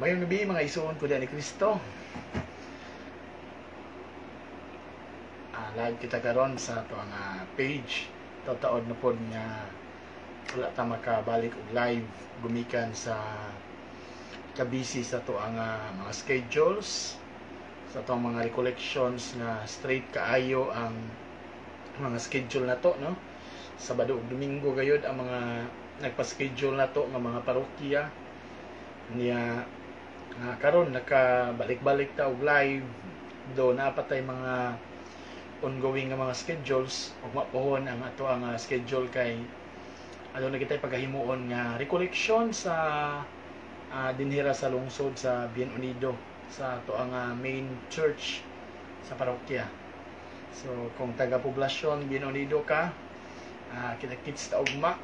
Mayong gabi mga isuon ko ni Kristo. Live kita karon sa ato ang page. Taod na pod nga wala ta makabalik og live gumikan sa kabisi sa ato ang mga schedules, sa ato mga recollections na straight kaayo ang mga schedule na to, no? Sabado ug Domingo gayud ang mga nagpa-schedule na to nga mga parokya niya. Karon nakabalik-balik ta og live do napatay mga ongoing nga mga schedules ug mapuhon ang ato ang schedule kay na kita pagahimuon nga recollection sa dinhira sa lungsod sa Bien Unido sa ato ang main church sa parokya. So kung taga poblasyon Bien Unido ka, kita-kits ta ugma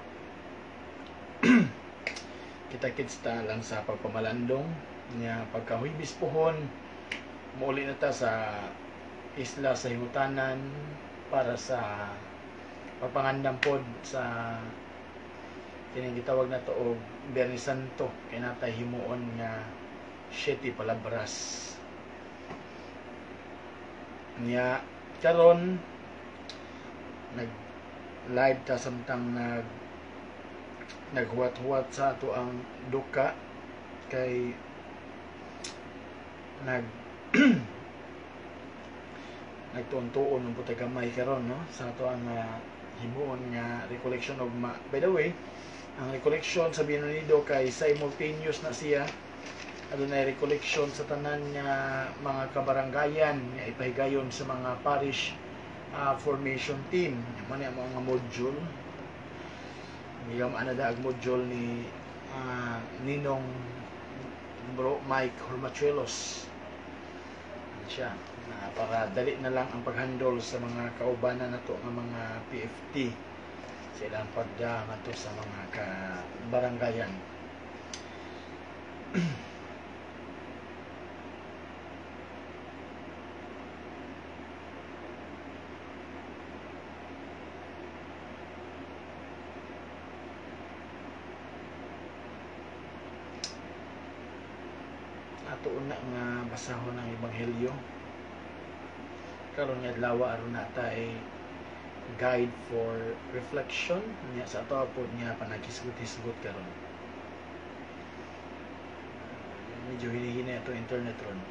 kita-kits ta lang sa pagpamalandong niya pagkahuybis pohon muuli na ta sa isla sa himutanan para sa pagpangandam pod sa kining gitawag na to og Biyernes Santo kay natay himuon nga 7 palabras niya. Karon nag live ta samtang naghuwat-huwat sa ato ang duka kay nagtuon-tuon ng putay gamay karon, no, sa ato ang himuon nga recollection of by the way, ang recollection sa Bien Unido kay simultaneous na siya. Adunay recollection sa tanan nga mga kabaranggayan nga ipahigayon sa mga parish formation team man ang mga module. Niyam anada ag module ni Ninong Bro Mike Hormachuelos siya para dali na lang ang paghandle sa mga kaubanan nato ng mga PFT sa ilang pagdama to sa mga kabaranggayan. Ato una nga basahon ang Ebanghelyo karon nga adlaw aron nata ay guide for reflection niya sa ato pod niya panaghisgot-hisgot karon. Medyo hinihina ito internet ron.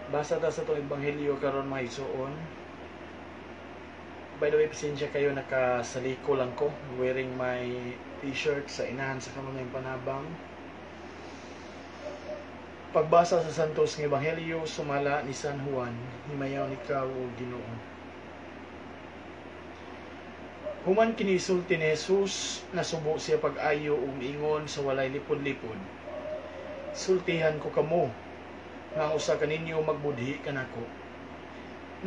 Basa ta sa itong Ebanghelyo karon mga isuon. By the way, pasensya kayo, nakasaliko lang ko wearing my t-shirt sa inahan sa kanunay panabang. Pagbasa sa Santos ng Ebanghelyo sumala ni San Juan, himayaw ni ikaw o Ginoo. Human kinisulti ni Jesus, nasubo siya pag-ayo ug ingon sa walay lipod-lipod. Sultihan ko kamo nga usa kaninyo magbudhi kanako.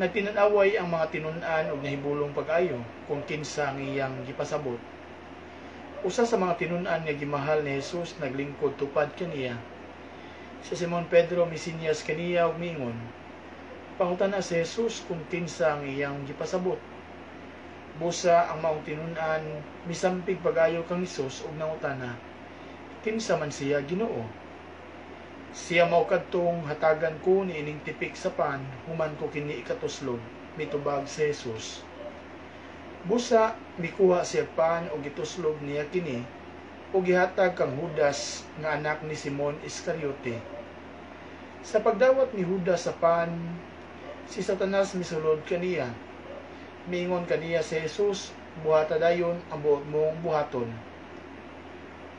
Nagtinan-away ang mga tinun-an og nahibulong pag-ayo kung kinsa ang iyang gipasabot. Usa sa mga tinun-an nga gimahal ni Jesus naglingkod tupad kaniya. Si Simon Pedro misinyas kaniya ug mingon, pangutana si Jesus kung kinsa ang iyang gipasabot. Busa ang maong tinun-an misampig pag-ayo kang Jesus ug nangutana, kinsa man siya, Ginoo? Siya mao kadtong hatagan ko ni ining tipik sa pan human ko kini ikatuslog, mitubag si Jesus. Busa mikuha siya pan og gituslog niya kini ug gihatag kang Judas nga anak ni Simon Iscariote. Sa pagdawat ni Judas sa pan, si Satanas misulod kaniya. Miingon kaniya si Jesus, buhata dayon ang buot mong buhaton.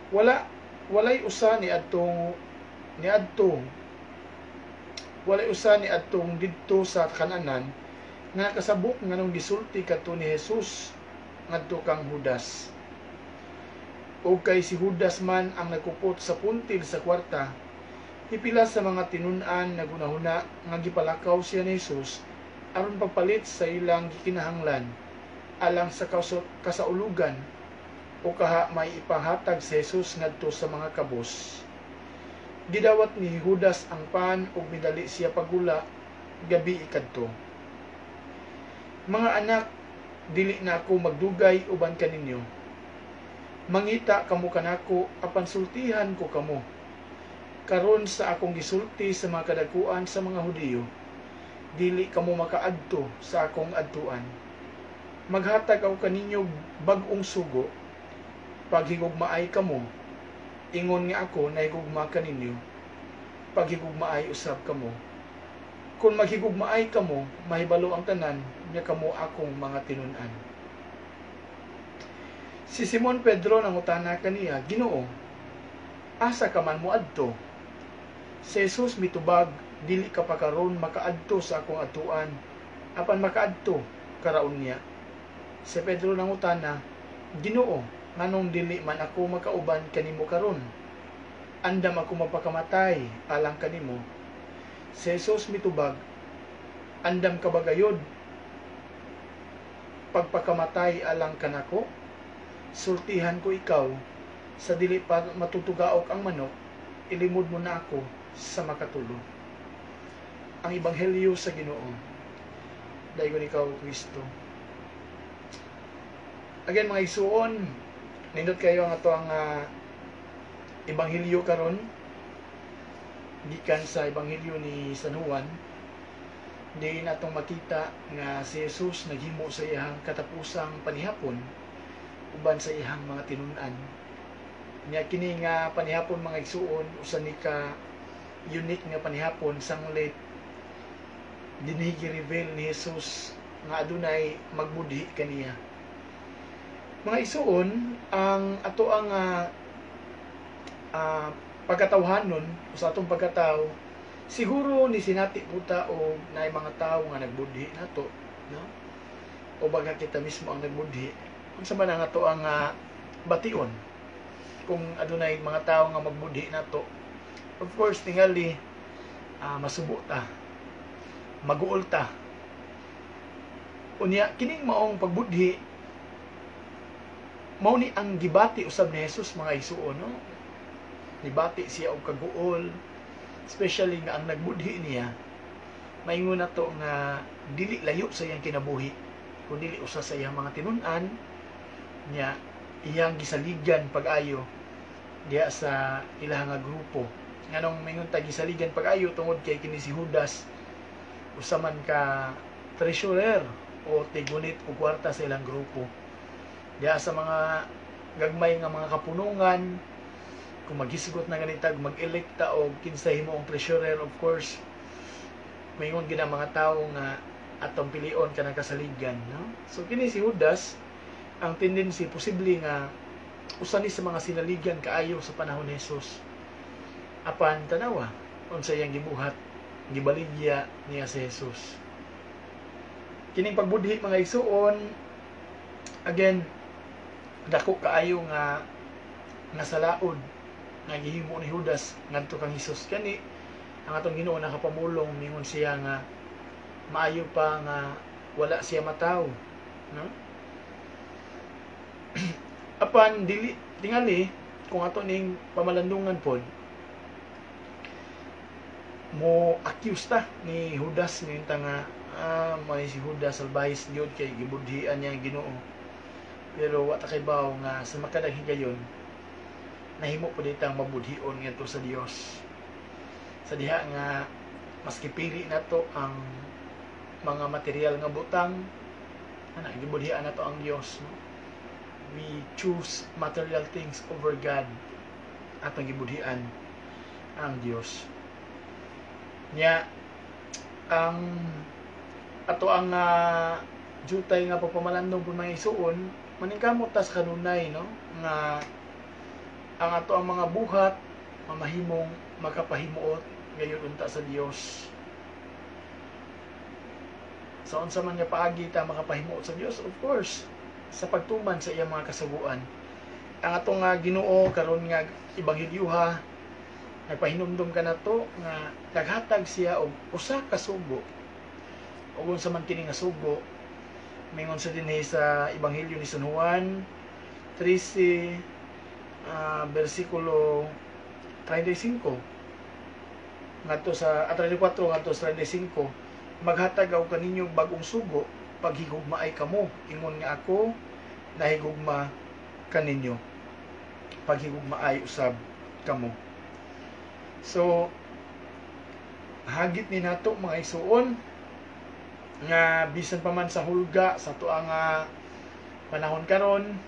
Wala walay usa ni adtong didto sa kananan nga kasabok nganong gisulti kadto ni Jesus ngadto kang Judas. O kay si Judas man ang nagkupot sa puntil sa kwarta, pipila sa mga tinun-an na gunahuna nga gipalakaw siya ni Jesus aron pagpalit sa ilang gikinahanglan alang sa kasaulugan o kaha may ipahatag si Jesus ngadto sa mga kabos. Gidawat ni Judas ang pan ug midali siya pagula gabi ikadto. Mga anak, dili na ako magdugay uban kaninyo. Mangita kamo kanako apan sultihan ko kamo. Karon sa akong gisulti sa mga kadakuan sa mga Hudiyo, dili kamo makaadto sa akong adtuan. Maghatag ako kaninyo bag-ong sugo, paghigugmaay kamo, ingon nga ako na higugma kaninyo, paghigugmaay usab kamo. Kung maghigugmaay kamo, mahibalo ang tanan, niya kamo akong mga tinun-an. Si Simon Pedro nangutana kaniya, Ginoo, asa ka man moadto? Si Jesus mitubag, dili ka pa karon makaadto sa akong atuan, apan makaadto karaon niya. Si Pedro nangutana, Ginoo, nganong dili man ako makauban kanimo karon? Andam ako mapakamatay alang kanimo. Si Jesus mitubag, andam ka ba gayod pagpakamatay alang kanako? Sultihan ko ikaw, sa dili pa matutugaok ang manok, ilimod mo na ako sa makatulo. Ang Ebanghelyo sa Ginoo. Dayon ikaw, Kristo. Again, mga isuon, nindot kayo ang ato ang Ebanghelyo karon gikan sa Ebanghelyo ni San Juan. Di natong makita nga si Jesus naghimo sa iyang katapusang panihapon uban sa iyang mga tinun-an. Nya kini nga panihapon mga igsuon usa ni ka unique nga panihapon sanglit dinhi gi-reveal ni Jesus nga adunay magbudhi kaniya. Mga isuon, ang ato ang pagkatawhanon sa atong pagkatao, siguro ni sinati puta o naay mga tao nga nagbudhi nato, no? O baga kita mismo ang nagbudhi. Unsa man ang ato ang bation kung adunay mga tao nga magbudhi nato? Of course, tingali masubo ta, maguol ta. Unya kining maong pagbudhi mao ni ang gibati usab ni Jesus mga isuon, no? Nibati siya og kaguol, especially nga ang nagbudhi niya maingon nato nga dili layo sa iyang kinabuhi kun dili usa sa iyang mga tinun-an niya iyang gisaligan pag-ayo diha sa ilang nga grupo. Nganong maingon ta gisaligan pag-ayo tungod kay kini si Judas usa man ka treasurer o tigunit og kwarta sa ilang grupo. Diha sa mga gagmay nga mga kapunungan, kung maghisigot na ganitag mag-elekta o kinsay mo ang treasurer, of course mayingon gina mga tao nga atong pilion kanang kasaligan, no? So kini si Judas ang tendency posible nga usa ni sa mga sinaligan kaayo sa panahon ni Jesus. Apan tanawa unsa iyang gibuhat, gibaligya niya si Jesus. Kining pagbudhi mga igsuon, again dako kaayo nga nasalaod nga gihimo ni Judas ngadto kang Hesus. Kani ang atong Ginoo nakapamulong mingon siya nga maayo pa nga wala siya mataw, no? Apan dili tingali kung ato ning pamalandungan pod mo accuse ta ni Judas ninta nga may si Judas salbahis gyud kay gibudhian niya ang Ginoo. Pero wa ta kay bawo nga sa makadang higayon nahimo po ditang mabudhion ngadto sa Dios. Sa diha nga maski pili nato ang mga material nga butang, ana gibudhian nato ang Dios, no? We choose material things over God. Atong gibudhian ang Dios. Nya ang ato ang jutay nga pagpamalandong pud mga isuon maningkamot ta sa kanunay, no? Nga ang ato ang mga buhat mamahimong makapahimuot ngayon unta sa Dios. Sa unsa man nga paagi ta makapahimuot sa Dios, of course, sa pagtuman sa iyang mga kasuguan. Ang atong Ginoo karon nga ebanghelyoha nagpahinumdom ka nato nga naghatag siya og usa ka sugo. Ug unsa man kini nga sugo, mingon sa dinhi sa ebanghelyo ni San Juan 13 versikulo 35 ngadto sa 34 ngadto sa 35, maghatag ako kaninyo bagong sugo paghigugmaay kamo, ingon nga ako nahigugma kaninyo paghigugmaay usab kamo. So hagit ni nato mga isuon nga bisan pa man sa hulga sa tuang panahon karon,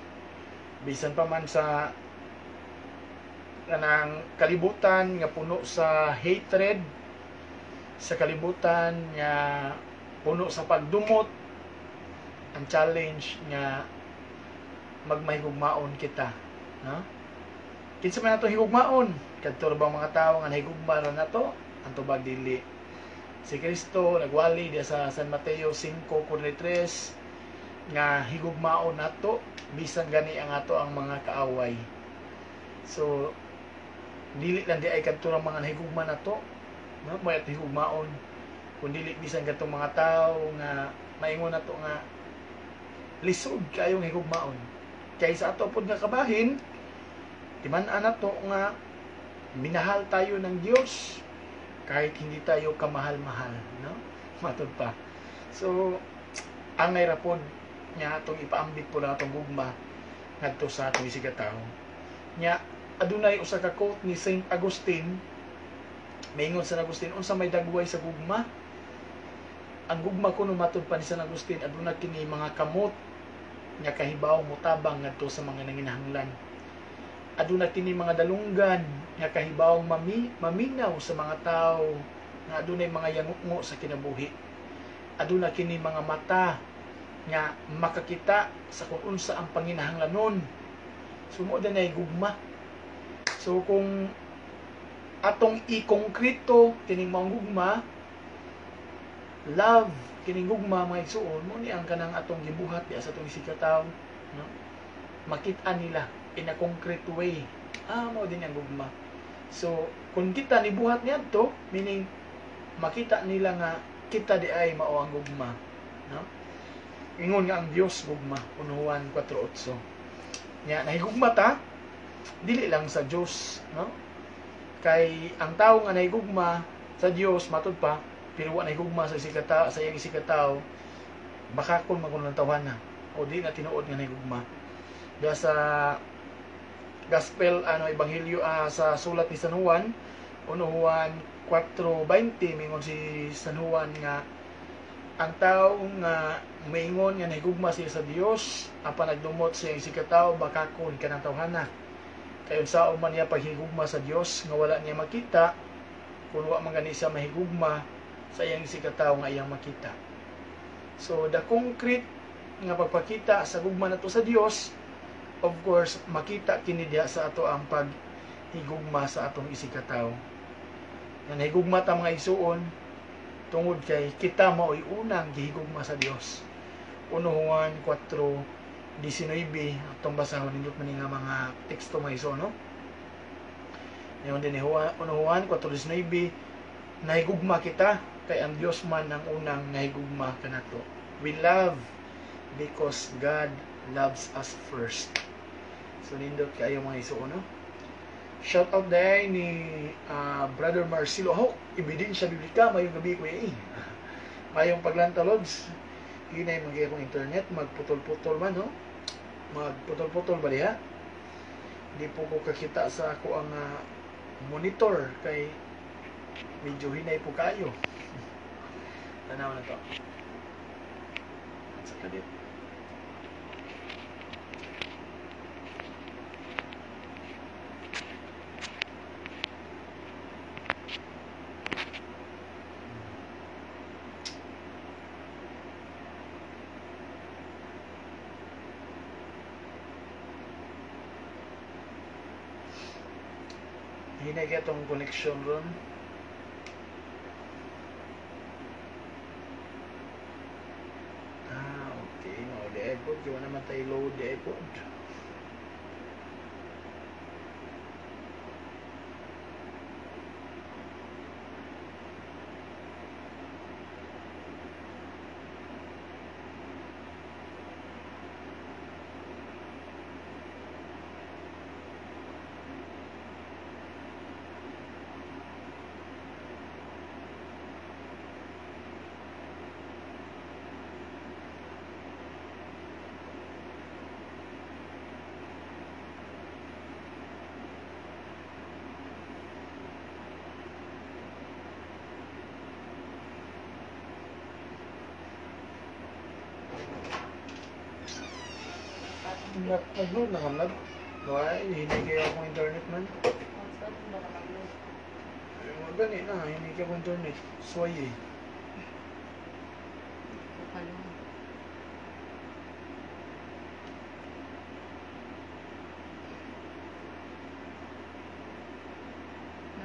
bisan pa man sa kanang kalibutan nga puno sa hatred, sa kalibutan nga puno sa pagdumot, ang challenge nga magmahigugmaon kita, no? Kinsa man nato higugmaon? Kadto ba mga tawo nga nahigugma ra nato? Ang tubag dili. Si Kristo nagwali diya sa San Mateo 5:43 nga higugmaon nato bisan gani ang ato ang mga kaaway. So dili lang di ay kadto ang mga nahigugma nato, no? May higugmaon kun dili bisan kadtong mga tawo nga maingon nato nga lisod kayong higugmaon. Kay sa ato pod nga kabahin, timan-an nato nga minahal tayo ng Dios kahit hindi tayo kamahal-mahal, no? Matud pa. So angay ra pod nya atong ipaambit po na atong gugma ngadto sa atong isigataw. Nya adunay usa ka quote ni Saint Augustine. Maingon sa Agustin, unsa may dagway sa gugma? Ang gugma kuno matud pa ni San Agustin, aduna kini mga kamot nga kahibaw motabang ngadto sa mga nanginahanglan. Aduna kini mga dalunggan nga kahibaw maminaw sa mga tawo nga adunay mga yangungo sa kinabuhi. Aduna kini mga mata nga makakita sa kung unsa ang panginahanglanon. Sumo na gugma. So kung atong i-konkreto kining mga gugma, love kining gugma mga igsuon mo ni ang kanang atong gibuhat di sa atong isigataw, no? Makita nila in a concrete way. Mo din ang gugma. So kung kita ni buhat niadto, meaning makita nila nga kita di ay mao ang gugma, no? Ingon nga ang Dios gugma, Juan 4:8. Nya nahigugma ta dili lang sa Dios, no? Kay ang tawo nga nahigugma sa Dios matud pa pero wa nahigugma sa isigataw, sa iyang isigataw, baka kon magunang tawana o di na tinuod nga nahigugma. Diya sa Gospel ebanghelyo sa sulat ni San Juan, Juan 4:20 mingon si San Juan nga ang tawo nga maingon nga nahigugma siya sa Dios apan nagdumot sa iyang isigataw baka kon kanang tawhana. Kayon sao man niya paghigugma sa Dios nga wala niya makita, kung wa man gani siya mahigugma sa iyang isigataw nga iyang makita. So the concrete nga pagpakita sa gugma nato sa Dios, of course makita kini diha sa ato ang paghigugma sa atong isigataw. Nga nahigugma ta mga igsuon tungod kay kita mao'y unang gihigugma sa Dios. Juan 4:19 atong basahon nindot man nga mga teksto mga iso, no? Ngayon din ni Juan 4:19, nahigugma kita kay ang Dios man ang unang nahigugma kanato. We love because God loves us first. So nindot kayo mga iso, no? Shout out dahil ni Brother Marcelo Hawk, ebidensya biblika, mayong gabi ko mayong paglantalods. Hinay magiging akong internet, magputol-putol man, no? Magputol-putol ba diha? Hindi po ko kakita sa ako ang monitor, kay medyo hinay po kayo. Tanaw na to. Sa kadit. Hinay kaya itong connection ron. Okay. Mga di iPod. Kaya naman tayo load di iPod. Nag-load na kamlag. Why? Hinay kaya akong internet man. Ay, gani na. Hinay kaya akong internet. Sway eh.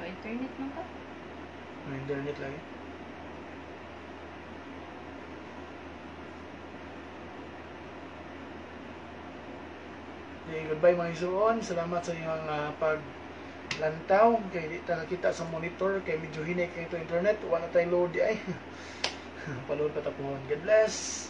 Internet man ka? May internet lagi. Okay, goodbye mga isuon. Salamat sa inyong paglantaw. Kay di ta nakita sa monitor. Kay medyo hinay kayo ito internet. Wala tayong load di ay. Paload pa tapon. God bless.